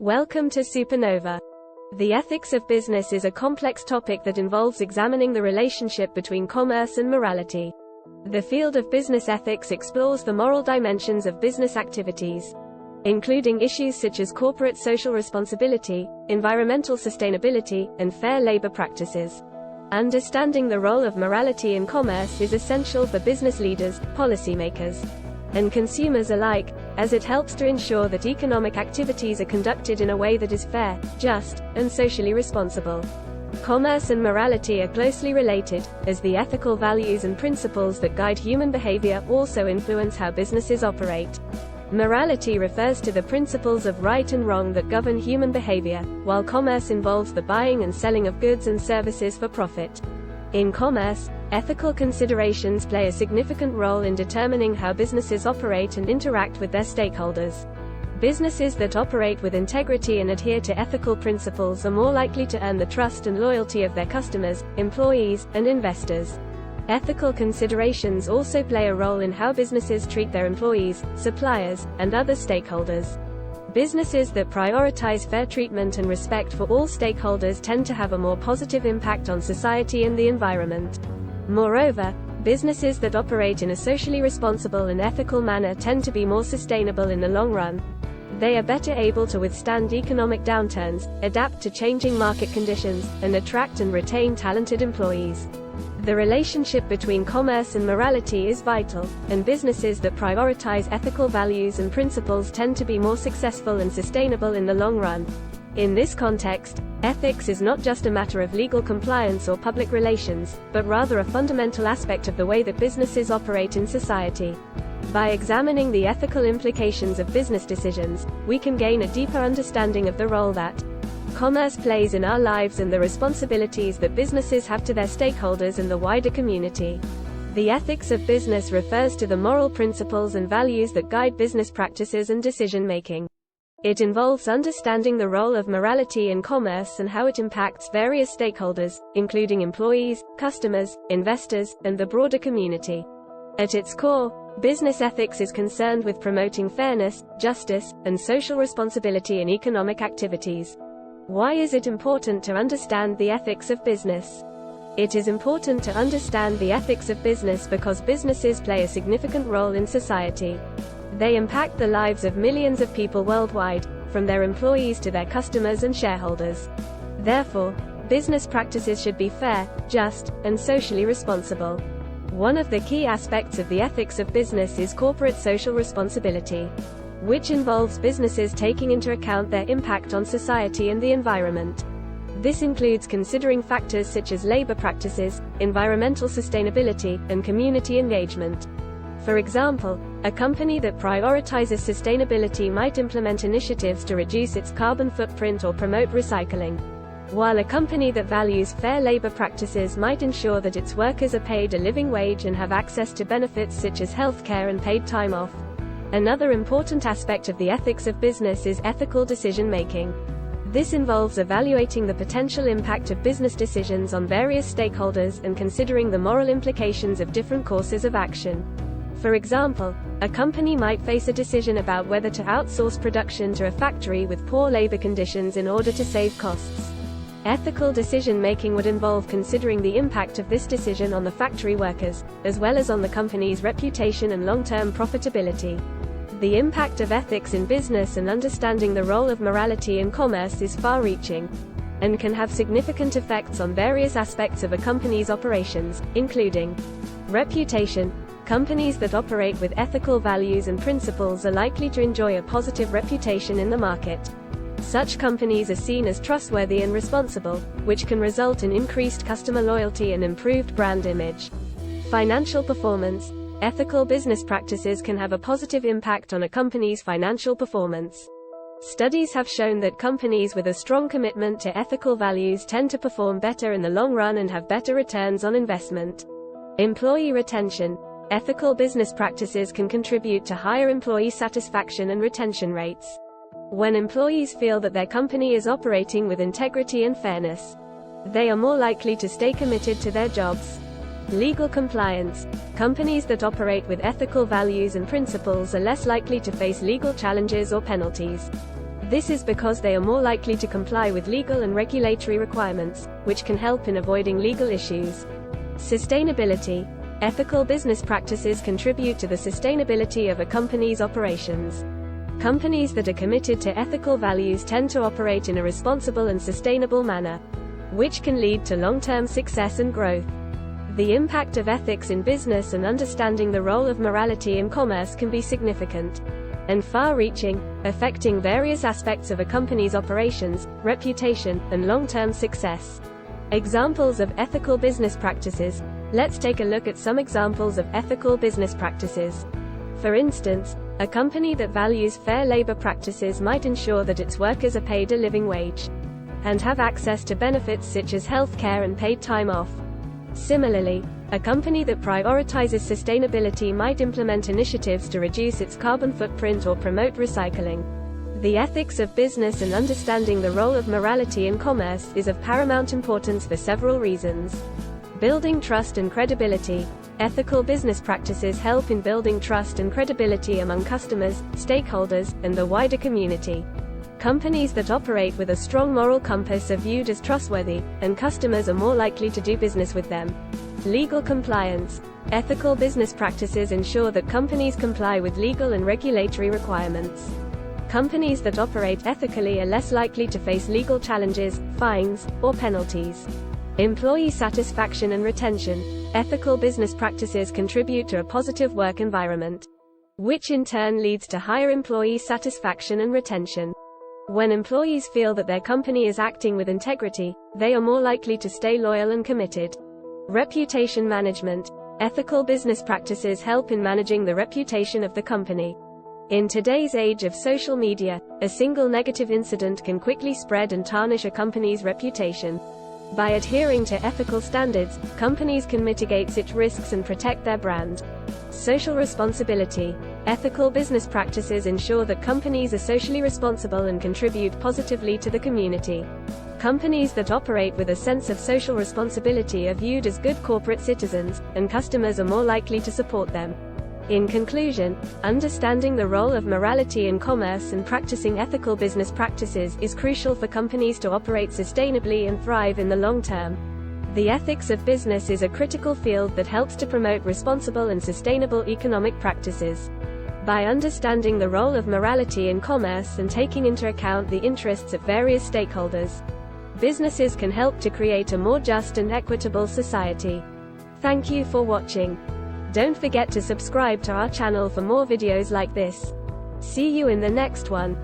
Welcome to Supernova. The ethics of business is a complex topic that involves examining the relationship between commerce and morality. The field of business ethics explores the moral dimensions of business activities, including issues such as corporate social responsibility, environmental sustainability, and fair labor practices. Understanding the role of morality in commerce is essential for business leaders, policymakers, and consumers alike, as it helps to ensure that economic activities are conducted in a way that is fair, just, and socially responsible. Commerce and morality are closely related, as the ethical values and principles that guide human behavior also influence how businesses operate. Morality refers to the principles of right and wrong that govern human behavior, while commerce involves the buying and selling of goods and services for profit. In commerce, ethical considerations play a significant role in determining how businesses operate and interact with their stakeholders. Businesses that operate with integrity and adhere to ethical principles are more likely to earn the trust and loyalty of their customers, employees, and investors. Ethical considerations also play a role in how businesses treat their employees, suppliers, and other stakeholders. Businesses that prioritize fair treatment and respect for all stakeholders tend to have a more positive impact on society and the environment. Moreover, businesses that operate in a socially responsible and ethical manner tend to be more sustainable in the long run. They are better able to withstand economic downturns, adapt to changing market conditions, and attract and retain talented employees. The relationship between commerce and morality is vital, and businesses that prioritize ethical values and principles tend to be more successful and sustainable in the long run. In this context, ethics is not just a matter of legal compliance or public relations, but rather a fundamental aspect of the way that businesses operate in society. By examining the ethical implications of business decisions, we can gain a deeper understanding of the role that commerce plays in our lives and the responsibilities that businesses have to their stakeholders and the wider community. The ethics of business refers to the moral principles and values that guide business practices and decision-making. It involves understanding the role of morality in commerce and how it impacts various stakeholders, including employees, customers, investors, and the broader community. At its core, business ethics is concerned with promoting fairness, justice, and social responsibility in economic activities. Why is it important to understand the ethics of business? It is important to understand the ethics of business because businesses play a significant role in society. They impact the lives of millions of people worldwide, from their employees to their customers and shareholders. Therefore, business practices should be fair, just, and socially responsible. One of the key aspects of the ethics of business is corporate social responsibility, which involves businesses taking into account their impact on society and the environment. This includes considering factors such as labor practices, environmental sustainability, and community engagement. For example, a company that prioritizes sustainability might implement initiatives to reduce its carbon footprint or promote recycling, while a company that values fair labor practices might ensure that its workers are paid a living wage and have access to benefits such as healthcare and paid time off. Another important aspect of the ethics of business is ethical decision-making. This involves evaluating the potential impact of business decisions on various stakeholders and considering the moral implications of different courses of action. For example, a company might face a decision about whether to outsource production to a factory with poor labor conditions in order to save costs. Ethical decision-making would involve considering the impact of this decision on the factory workers, as well as on the company's reputation and long-term profitability. The impact of ethics in business and understanding the role of morality in commerce is far-reaching, and can have significant effects on various aspects of a company's operations, including reputation. Companies that operate with ethical values and principles are likely to enjoy a positive reputation in the market. Such companies are seen as trustworthy and responsible, which can result in increased customer loyalty and improved brand image. Financial performance. Ethical business practices can have a positive impact on a company's financial performance. Studies have shown that companies with a strong commitment to ethical values tend to perform better in the long run and have better returns on investment. Employee retention. Ethical business practices can contribute to higher employee satisfaction and retention rates. When employees feel that their company is operating with integrity and fairness, they are more likely to stay committed to their jobs. Legal compliance. Companies that operate with ethical values and principles are less likely to face legal challenges or penalties. This is because they are more likely to comply with legal and regulatory requirements, which can help in avoiding legal issues. Sustainability. Ethical business practices contribute to the sustainability of a company's operations. Companies that are committed to ethical values tend to operate in a responsible and sustainable manner, which can lead to long-term success and growth. The impact of ethics in business and understanding the role of morality in commerce can be significant and far-reaching, affecting various aspects of a company's operations, reputation, and long-term success. Examples of ethical business practices. Let's take a look at some examples of ethical business practices. For instance, a company that values fair labor practices might ensure that its workers are paid a living wage and have access to benefits such as health care and paid time off. Similarly, a company that prioritizes sustainability might implement initiatives to reduce its carbon footprint or promote recycling. The ethics of business and understanding the role of morality in commerce is of paramount importance for several reasons. Building trust and credibility. Ethical business practices help in building trust and credibility among customers, stakeholders, and the wider community. Companies that operate with a strong moral compass are viewed as trustworthy, and customers are more likely to do business with them. Legal compliance. Ethical business practices ensure that companies comply with legal and regulatory requirements. Companies that operate ethically are less likely to face legal challenges, fines, or penalties. Employee satisfaction and retention. Ethical business practices contribute to a positive work environment, which in turn leads to higher employee satisfaction and retention. When employees feel that their company is acting with integrity, they are more likely to stay loyal and committed. Reputation management. Ethical business practices help in managing the reputation of the company. In today's age of social media, a single negative incident can quickly spread and tarnish a company's reputation. By adhering to ethical standards, companies can mitigate such risks and protect their brand. Social responsibility. Ethical business practices ensure that companies are socially responsible and contribute positively to the community. Companies that operate with a sense of social responsibility are viewed as good corporate citizens, and customers are more likely to support them. In conclusion, understanding the role of morality in commerce and practicing ethical business practices is crucial for companies to operate sustainably and thrive in the long term. The ethics of business is a critical field that helps to promote responsible and sustainable economic practices. By understanding the role of morality in commerce and taking into account the interests of various stakeholders, businesses can help to create a more just and equitable society. Thank you for watching. Don't forget to subscribe to our channel for more videos like this. See you in the next one.